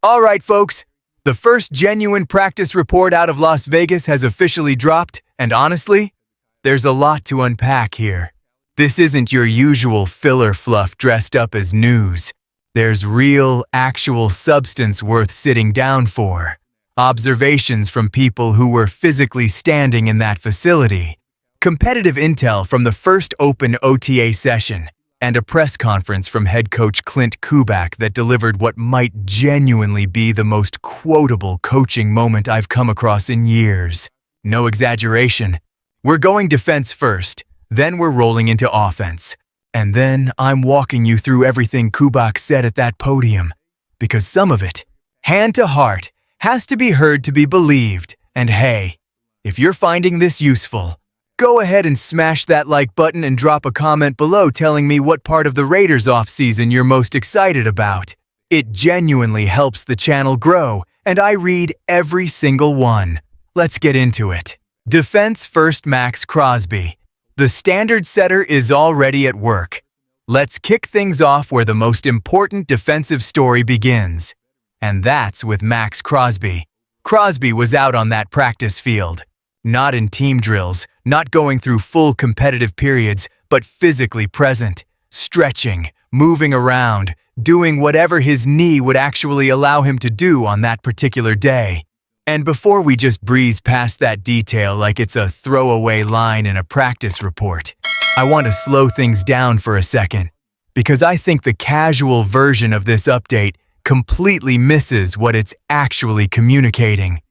All right, folks, the first genuine practice report out of Las Vegas has officially dropped, and honestly, there's a lot to unpack here. This isn't your usual filler fluff dressed up as news. There's real, actual substance worth sitting down for. Observations from people who were physically standing in that facility. Competitive intel from the first open OTA session, and a press conference from head coach Clint Kubak that delivered what might genuinely be the most quotable coaching moment I've come across in years. No exaggeration. We're going defense first, then we're rolling into offense. And then I'm walking you through everything Kubak said at that podium. Because some of it, hand to heart, has to be heard to be believed. And hey, if you're finding this useful, go ahead and smash that like button and drop a comment below telling me what part of the Raiders offseason you're most excited about. It genuinely helps the channel grow, and I read every single one. Let's get into it. Defense first, Max Crosby. The standard setter is already at work. Let's kick things off where the most important defensive story begins. And that's with Max Crosby. Crosby was out on that practice field. Not in team drills, not going through full competitive periods, but physically present, stretching, moving around, doing whatever his knee would actually allow him to do on that particular day. And before we just breeze past that detail like it's a throwaway line in a practice report, I want to slow things down for a second, because I think the casual version of this update completely misses what it's actually communicating.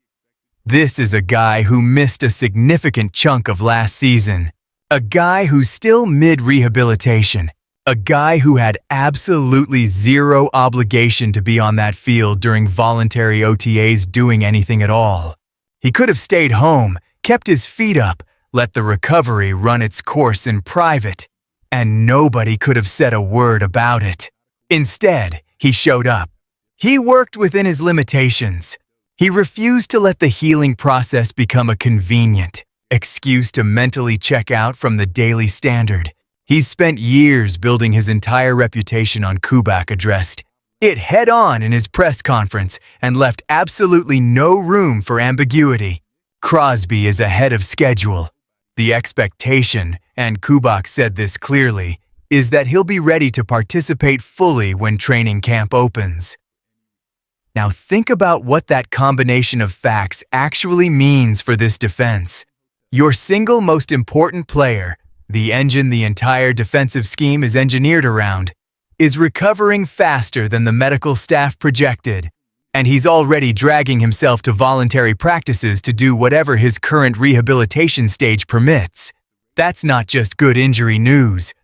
This is a guy who missed a significant chunk of last season. A guy who's still mid-rehabilitation. A guy who had absolutely zero obligation to be on that field during voluntary OTAs doing anything at all. He could have stayed home, kept his feet up, let the recovery run its course in private, and nobody could have said a word about it. Instead, he showed up. He worked within his limitations. He refused to let the healing process become a convenient excuse to mentally check out from the daily standard. He's spent years building his entire reputation on Kubak addressed it head-on in his press conference and left absolutely no room for ambiguity. Crosby is ahead of schedule. The expectation, and Kubak said this clearly, is that he'll be ready to participate fully when training camp opens. Now think about what that combination of facts actually means for this defense. Your single most important player, the engine the entire defensive scheme is engineered around, is recovering faster than the medical staff projected, and he's already dragging himself to voluntary practices to do whatever his current rehabilitation stage permits. That's not just good injury news.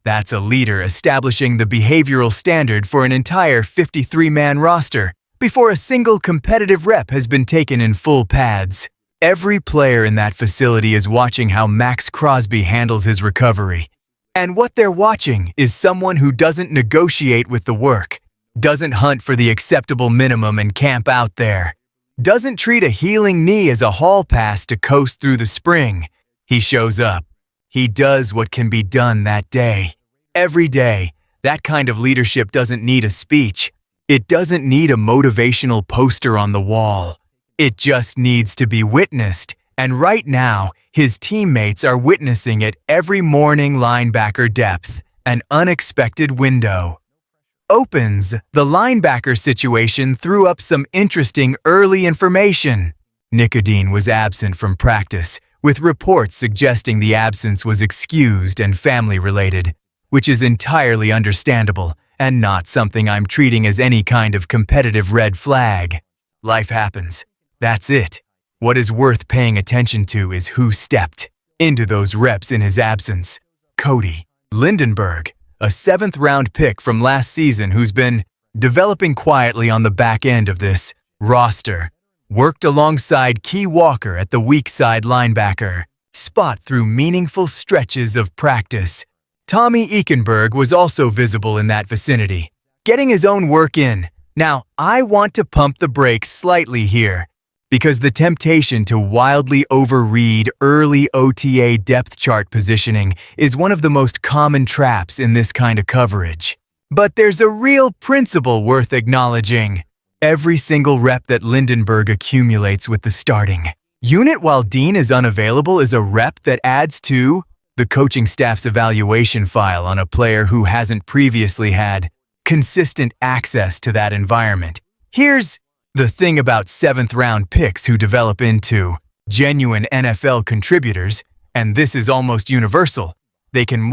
That's a leader establishing the behavioral standard for an entire 53-man roster before a single competitive rep has been taken in full pads. Every player in that facility is watching how Max Crosby handles his recovery. And what they're watching is someone who doesn't negotiate with the work, doesn't hunt for the acceptable minimum and camp out there, doesn't treat a healing knee as a hall pass to coast through the spring. He shows up. He does what can be done that day. Every day, that kind of leadership doesn't need a speech. It doesn't need a motivational poster on the wall. It just needs to be witnessed, and right now, his teammates are witnessing it every morning. Linebacker depth, an unexpected window opens. The linebacker situation threw up some interesting early information. Nicodine was absent from practice, with reports suggesting the absence was excused and family-related, which is entirely understandable and not something I'm treating as any kind of competitive red flag. Life happens. That's it. What is worth paying attention to is who stepped into those reps in his absence. Cody Lindenberg, a 7th-round pick from last season who's been developing quietly on the back end of this roster, worked alongside Key Walker at the weak side linebacker spot through meaningful stretches of practice. Tommy Eichenberg was also visible in that vicinity, getting his own work in. Now, I want to pump the brakes slightly here, because the temptation to wildly overread early OTA depth chart positioning is one of the most common traps in this kind of coverage. But there's a real principle worth acknowledging. Every single rep that Lindenberg accumulates with the starting unit while Dean is unavailable is a rep that adds to the coaching staff's evaluation file on a player who hasn't previously had consistent access to that environment. Here's the thing about seventh-round picks who develop into genuine NFL contributors, and this is almost universal. They can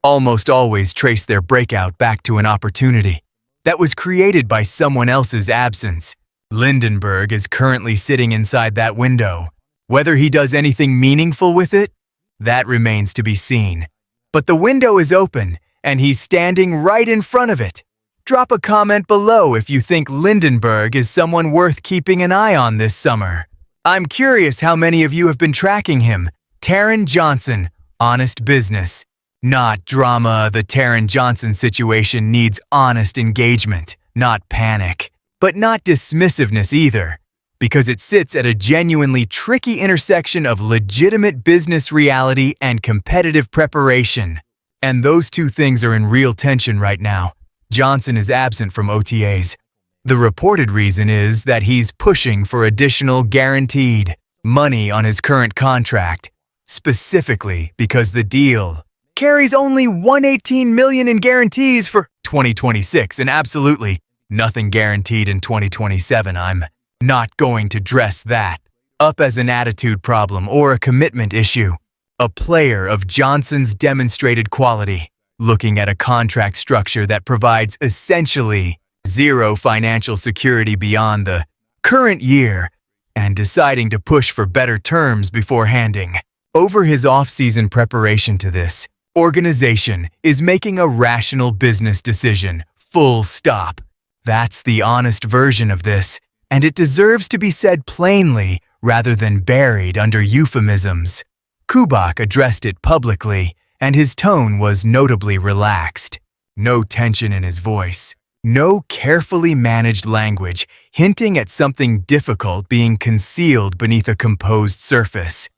almost always trace their breakout back to an opportunity that was created by someone else's absence. Lindenberg is currently sitting inside that window. Whether he does anything meaningful with it, that remains to be seen. But the window is open, and he's standing right in front of it. Drop a comment below if you think Lindenberg is someone worth keeping an eye on this summer. I'm curious how many of you have been tracking him. Taran Johnson, honest business. Not drama. The Taran Johnson situation needs honest engagement, not panic. But not dismissiveness either, because it sits at a genuinely tricky intersection of legitimate business reality and competitive preparation. And those two things are in real tension right now. Johnson is absent from OTAs. The reported reason is that he's pushing for additional guaranteed money on his current contract, specifically because the deal carries only $118 million in guarantees for 2026 and absolutely nothing guaranteed in 2027. I'm not going to dress that up as an attitude problem or a commitment issue. A player of Johnson's demonstrated quality, looking at a contract structure that provides essentially zero financial security beyond the current year, and deciding to push for better terms before handing over his off-season preparation to this organization is making a rational business decision, full stop. That's the honest version of this, and it deserves to be said plainly rather than buried under euphemisms. Kubak addressed it publicly, and his tone was notably relaxed. No tension in his voice. No carefully managed language hinting at something difficult being concealed beneath a composed surface.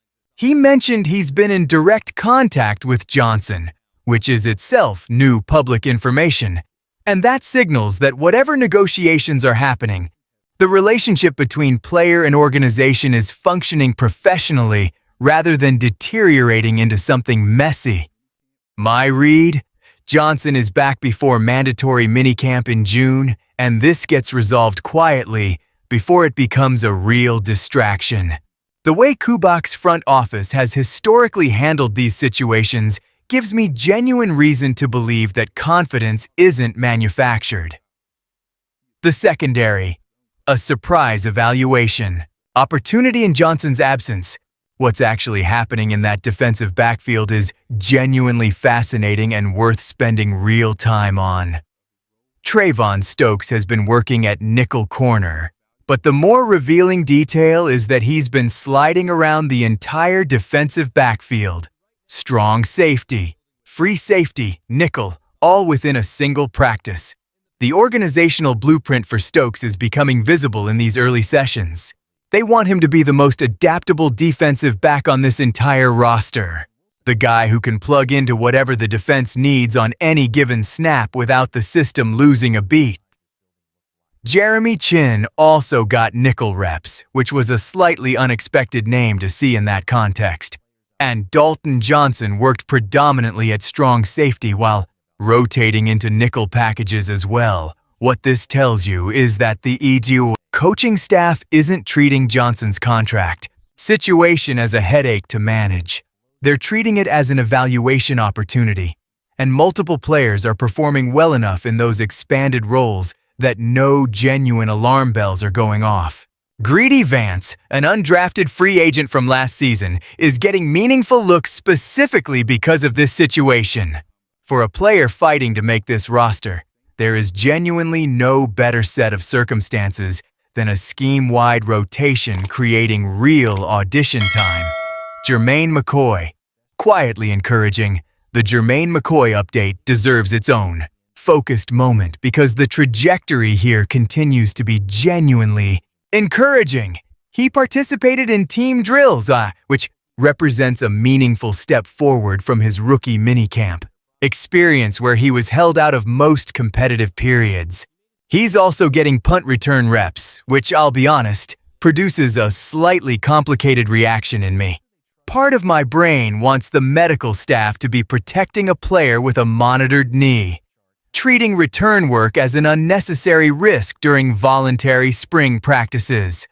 He mentioned he's been in direct contact with Johnson, which is itself new public information, and that signals that whatever negotiations are happening, the relationship between player and organization is functioning professionally rather than deteriorating into something messy. My read? Johnson is back before mandatory minicamp in June, and this gets resolved quietly before it becomes a real distraction. The way Kubak's front office has historically handled these situations gives me genuine reason to believe that confidence isn't manufactured. The secondary, a surprise evaluation. Opportunity in Johnson's absence. What's actually happening in that defensive backfield is genuinely fascinating and worth spending real time on. Trayvon Stokes has been working at nickel corner, but the more revealing detail is that he's been sliding around the entire defensive backfield. Strong safety, free safety, nickel, all within a single practice. The organizational blueprint for Stokes is becoming visible in these early sessions. They want him to be the most adaptable defensive back on this entire roster. The guy who can plug into whatever the defense needs on any given snap without the system losing a beat. Jeremy Chin also got nickel reps, which was a slightly unexpected name to see in that context. And Dalton Johnson worked predominantly at strong safety while rotating into nickel packages as well. What this tells you is that the EDU coaching staff isn't treating Johnson's contract situation as a headache to manage. They're treating it as an evaluation opportunity, and multiple players are performing well enough in those expanded roles that no genuine alarm bells are going off. Greedy Vance, an undrafted free agent from last season, is getting meaningful looks specifically because of this situation. For a player fighting to make this roster, there is genuinely no better set of circumstances than a scheme-wide rotation creating real audition time. Germaine McCoy. Quietly encouraging, the Germaine McCoy update deserves its own focused moment because the trajectory here continues to be genuinely encouraging. He participated in team drills, which represents a meaningful step forward from his rookie minicamp experience where he was held out of most competitive periods. He's also getting punt return reps, which, I'll be honest, produces a slightly complicated reaction in me. Part of my brain wants the medical staff to be protecting a player with a monitored knee, treating return work as an unnecessary risk during voluntary spring practices.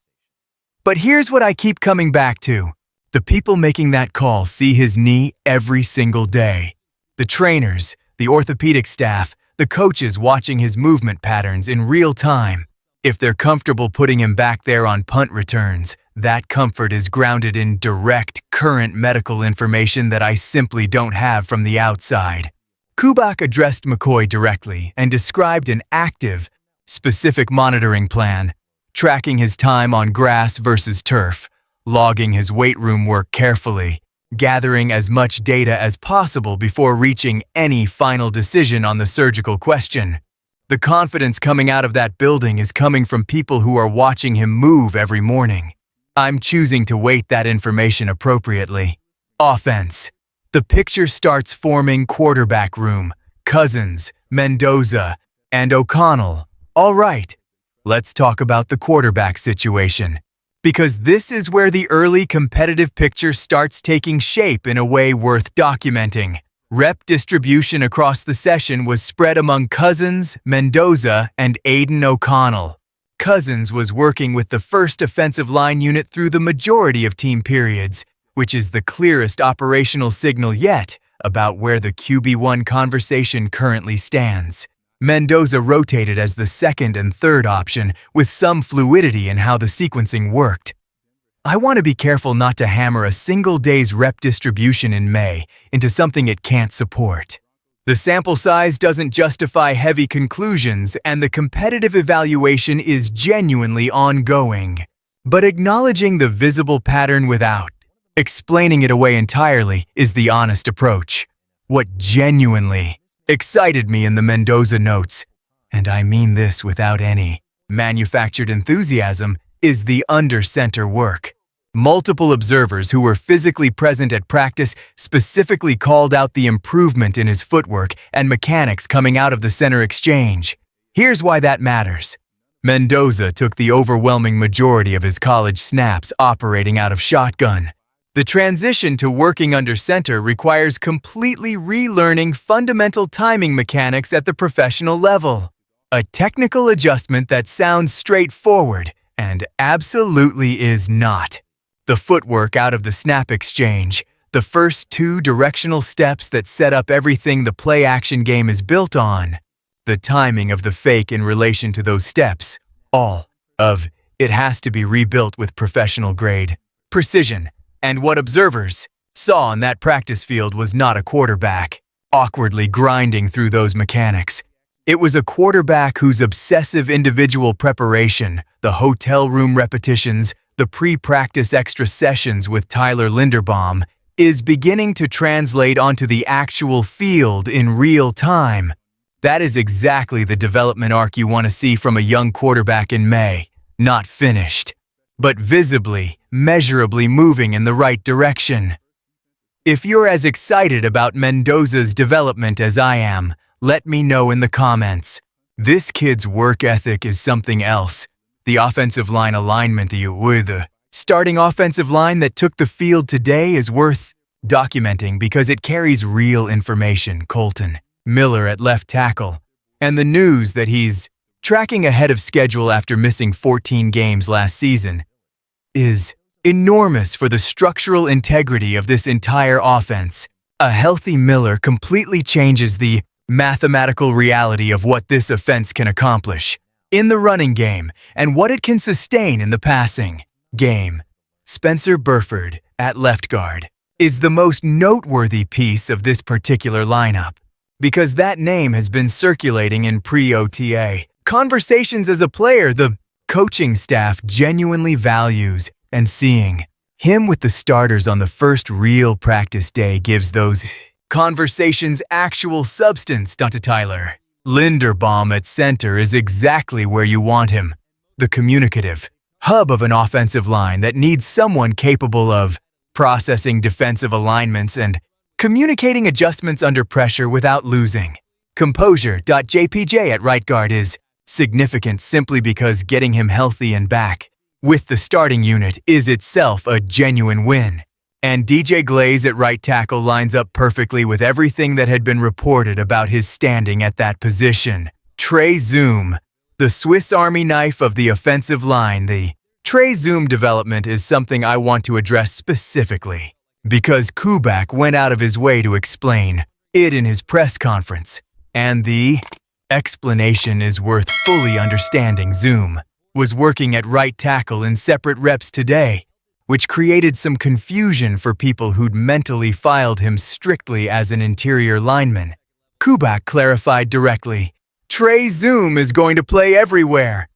But here's what I keep coming back to. The people making that call see his knee every single day. The trainers, the orthopedic staff, the coaches watching his movement patterns in real time. If they're comfortable putting him back there on punt returns, that comfort is grounded in direct, current medical information that I simply don't have from the outside. Kubak addressed McCoy directly and described an active, specific monitoring plan, tracking his time on grass versus turf, logging his weight room work carefully, gathering as much data as possible before reaching any final decision on the surgical question. The confidence coming out of that building is coming from people who are watching him move every morning. I'm choosing to weight that information appropriately. Offense. The picture starts forming quarterback room, Cousins, Mendoza, and O'Connell. All right, let's talk about the quarterback situation. Because this is where the early competitive picture starts taking shape in a way worth documenting. Rep distribution across the session was spread among Cousins, Mendoza, and Aiden O'Connell. Cousins was working with the first offensive line unit through the majority of team periods, which is the clearest operational signal yet about where the QB1 conversation currently stands. Mendoza rotated as the second and third option, with some fluidity in how the sequencing worked. I want to be careful not to hammer a single day's rep distribution in May into something it can't support. The sample size doesn't justify heavy conclusions, and the competitive evaluation is genuinely ongoing. But acknowledging the visible pattern without explaining it away entirely is the honest approach. What genuinely excited me in the Mendoza notes, and I mean this without any manufactured enthusiasm, is the under-center work. Multiple observers who were physically present at practice specifically called out the improvement in his footwork and mechanics coming out of the center exchange. Here's why that matters. Mendoza took the overwhelming majority of his college snaps operating out of shotgun. The transition to working under center requires completely relearning fundamental timing mechanics at the professional level. A technical adjustment that sounds straightforward and absolutely is not. The footwork out of the snap exchange, the first two directional steps that set up everything the play-action game is built on. The timing of the fake in relation to those steps, all of it has to be rebuilt with professional-grade precision. And what observers saw on that practice field was not a quarterback awkwardly grinding through those mechanics. It was a quarterback whose obsessive individual preparation, the hotel room repetitions, the pre-practice extra sessions with Tyler Linderbaum, is beginning to translate onto the actual field in real time. That is exactly the development arc you want to see from a young quarterback in May, not finished, but visibly, measurably moving in the right direction. If you're as excited about Mendoza's development as I am, let me know in the comments. This kid's work ethic is something else. The offensive line alignment with the starting offensive line that took the field today is worth documenting because it carries real information. Colton Miller at left tackle, and the news that he's tracking ahead of schedule after missing 14 games last season is enormous for the structural integrity of this entire offense. A healthy Miller completely changes the mathematical reality of what this offense can accomplish in the running game and what it can sustain in the passing game. Spencer Berford at left guard is the most noteworthy piece of this particular lineup because that name has been circulating in pre-OTA conversations as a player the coaching staff genuinely values, and seeing him with the starters on the first real practice day gives those conversations actual substance. Dante Tyler Linderbaum at center is exactly where you want him, the communicative hub of an offensive line that needs someone capable of processing defensive alignments and communicating adjustments under pressure without losing composure. JPJ at right guard is significant simply because getting him healthy and back with the starting unit is itself a genuine win. And DJ Glaze at right tackle lines up perfectly with everything that had been reported about his standing at that position. Trey Zoom, the Swiss Army knife of the offensive line. The Trey Zoom development is something I want to address specifically, because Kubak went out of his way to explain it in his press conference, and the explanation is worth fully understanding. Zoom was working at right tackle in separate reps today, which created some confusion for people who'd mentally filed him strictly as an interior lineman. Kubak clarified directly, Trey Zoom is going to play everywhere.